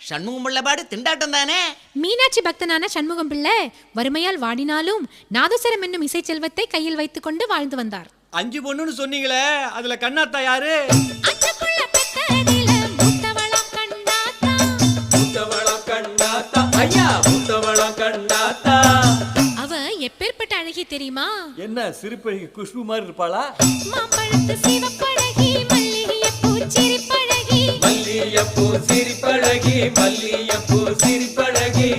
சண்முகம் பிள்ளை பாடு திண்டாட்டம் தானே. மீனாட்சி பக்தனான சண்முகம் பிள்ளை வறுமையால் வாடினாலும் நாதஸ்வரம் என்னும் இசை செல்வத்தை கையில் வைத்துக் கொண்டு வாழ்ந்து வந்தார். 5 பொண்ணுன்னு சொன்னீங்களே, அதுல கண்ணாத்தா யாரு? அவ எப்பேற்பட்ட அழகி தெரியுமா? என்ன சிரிப்பழகி குஷ்பு மாதிரி இருப்பாளா? மாம்பழத்து சிவப்பழகி மல்லிகைப்பூ சிரிப்பழகி மல்லிகைப்பூ சிரிப்பழகி மல்லிகைப்பூ சிரிப்பழகி